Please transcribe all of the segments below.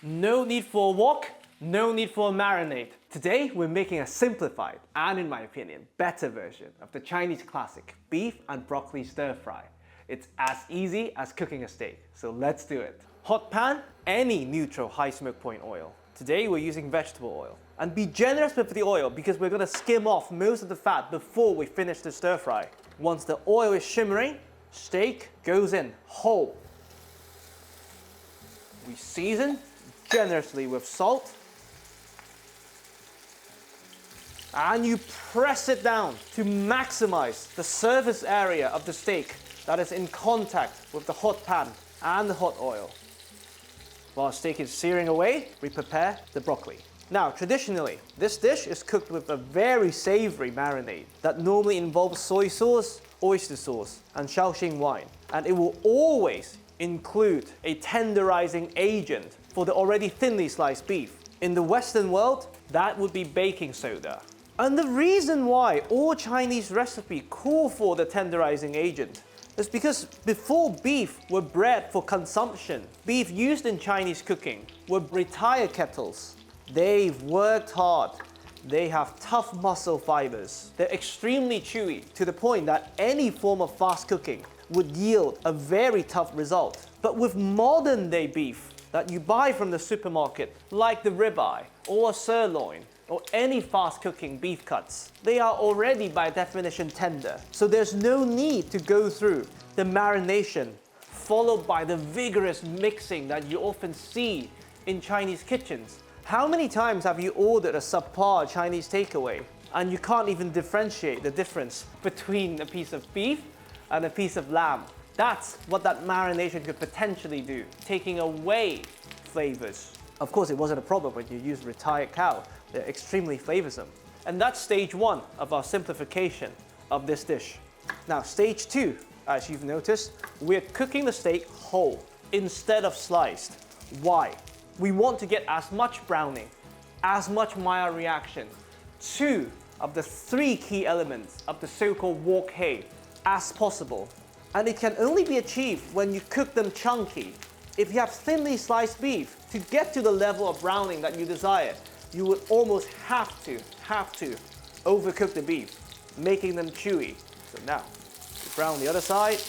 No need for a wok, no need for a marinade. Today we're making a simplified and, in my opinion, better version of the Chinese classic beef and broccoli stir fry. It's as easy as cooking a steak, so let's do it. Hot pan, any neutral high smoke point oil. Today we're using vegetable oil. And be generous with the oil because we're going to skim off most of the fat before we finish the stir fry. Once the oil is shimmering, steak goes in whole. We season generously with salt, and you press it down to maximize the surface area of the steak that is in contact with the hot pan and the hot oil. While steak is searing away, we prepare the broccoli. Now, traditionally, this dish is cooked with a very savory marinade that normally involves soy sauce, oyster sauce, and Shaoxing wine. And it will always include a tenderizing agent for the already thinly sliced beef. In the Western world, that would be baking soda. And the reason why all Chinese recipes call for the tenderizing agent is because before beef were bred for consumption, beef used in Chinese cooking were retired kettles. They've worked hard. They have tough muscle fibers. They're extremely chewy to the point that any form of fast cooking would yield a very tough result. But with modern day beef that you buy from the supermarket, like the ribeye or a sirloin or any fast cooking beef cuts, they are already by definition tender. So there's no need to go through the marination followed by the vigorous mixing that you often see in Chinese kitchens. How many times have you ordered a subpar Chinese takeaway and you can't even differentiate the difference between a piece of beef and a piece of lamb? That's what that marination could potentially do, taking away flavors. Of course, it wasn't a problem when you use retired cow. They're extremely flavorsome. And that's stage one of our simplification of this dish. Now, stage two, as you've noticed, we're cooking the steak whole instead of sliced. Why? We want to get as much browning, as much Maillard reaction, two of the three key elements of the so-called wok hei as possible. And it can only be achieved when you cook them chunky. If you have thinly sliced beef, to get to the level of browning that you desire, you would almost have to overcook the beef, making them chewy. So now, you brown the other side,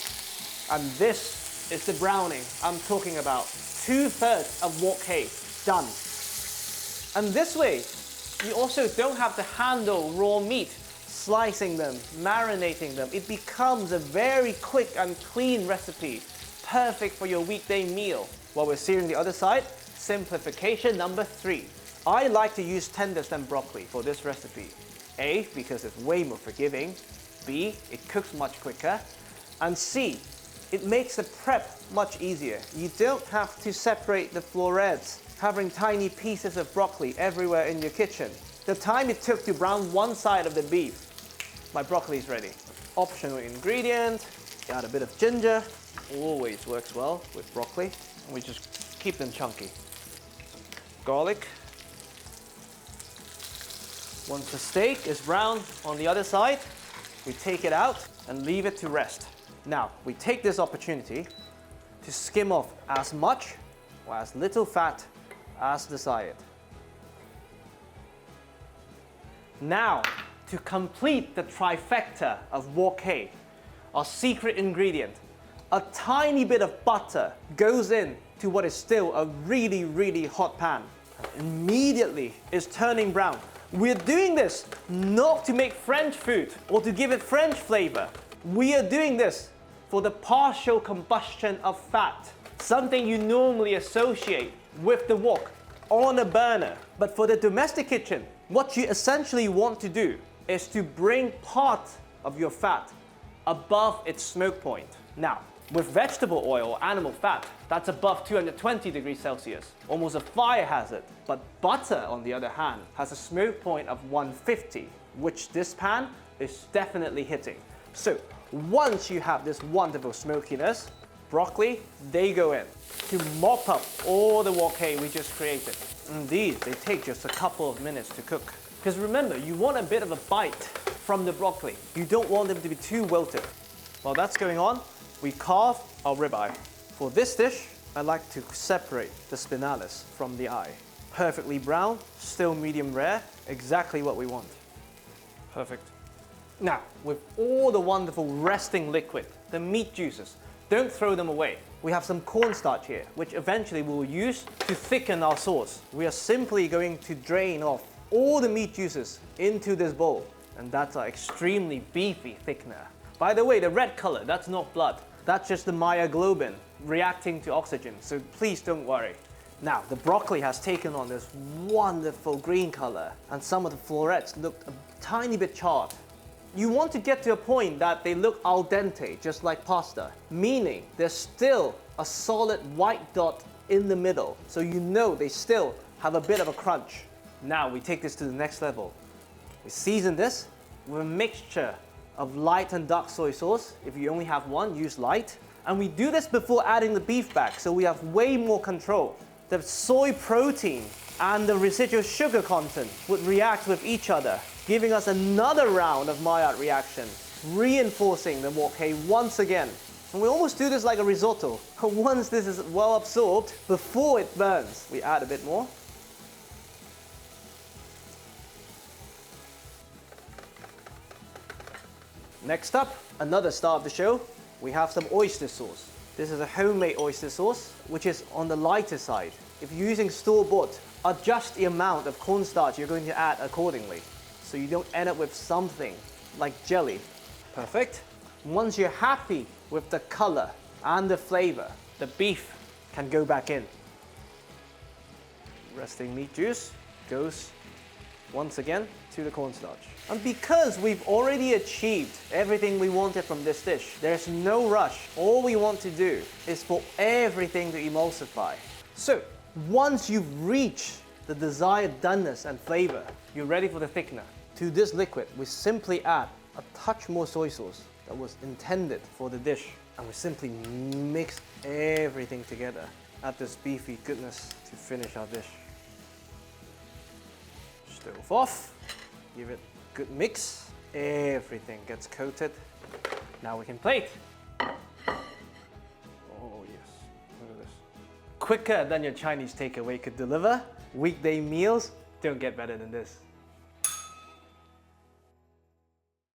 and this is the browning I'm talking about. 2/3 of wok hei done. And this way, you also don't have to handle raw meat, slicing them, marinating them. It becomes a very quick and clean recipe, perfect for your weekday meal. While we're searing the other side, simplification number 3. I like to use tender stem broccoli for this recipe. A, because it's way more forgiving. B, it cooks much quicker. And C, it makes the prep much easier. You don't have to separate the florets, having tiny pieces of broccoli everywhere in your kitchen. The time it took to brown one side of the beef, my broccoli is ready. Optional ingredient, add a bit of ginger, always works well with broccoli. And we just keep them chunky. Garlic. Once the steak is brown on the other side, we take it out and leave it to rest. Now, we take this opportunity to skim off as much or as little fat as desired. Now, to complete the trifecta of wok hei, our secret ingredient, a tiny bit of butter goes in to what is still a really, really hot pan. Immediately, it's turning brown. We're doing this not to make French food or to give it French flavor. We are doing this for the partial combustion of fat, something you normally associate with the wok on a burner. But for the domestic kitchen, what you essentially want to do is to bring part of your fat above its smoke point. Now, with vegetable oil or animal fat, that's above 220 degrees Celsius, almost a fire hazard. But butter, on the other hand, has a smoke point of 150, which this pan is definitely hitting. So, once you have this wonderful smokiness, broccoli, they go in to mop up all the wok hei we just created. And these, they take just a couple of minutes to cook. Because remember, you want a bit of a bite from the broccoli. You don't want them to be too wilted. While that's going on, we carve our ribeye. For this dish, I like to separate the spinalis from the eye. Perfectly brown, still medium rare, exactly what we want. Perfect. Now, with all the wonderful resting liquid, the meat juices, don't throw them away. We have some cornstarch here, which eventually we will use to thicken our sauce. We are simply going to drain off all the meat juices into this bowl, and that's our extremely beefy thickener. By the way, the red color, that's not blood. That's just the myoglobin reacting to oxygen, so please don't worry. Now, the broccoli has taken on this wonderful green color, and some of the florets look a tiny bit charred. You want to get to a point that they look al dente, just like pasta, meaning there's still a solid white dot in the middle, so you know they still have a bit of a crunch. Now we take this to the next level. We season this with a mixture of light and dark soy sauce. If you only have one, use light. And we do this before adding the beef back, so we have way more control. The soy protein and the residual sugar content would react with each other, giving us another round of Maillard reaction, reinforcing the wok hei once again. And we almost do this like a risotto. Once this is well absorbed, before it burns, we add a bit more. Next up, another star of the show, we have some oyster sauce. This is a homemade oyster sauce, which is on the lighter side. If you're using store-bought, adjust the amount of cornstarch you're going to add accordingly, so you don't end up with something like jelly. Perfect. Once you're happy with the color and the flavor, the beef can go back in. Resting meat juice goes once again to the cornstarch. And because we've already achieved everything we wanted from this dish, there's no rush. All we want to do is for everything to emulsify. So once you've reached the desired doneness and flavor, you're ready for the thickener. To this liquid, we simply add a touch more soy sauce that was intended for the dish, and we simply mix everything together. Add this beefy goodness to finish our dish. Stove off, give it a good mix, everything gets coated. Now we can plate. Oh yes, look at this. Quicker than your Chinese takeaway could deliver, weekday meals don't get better than this.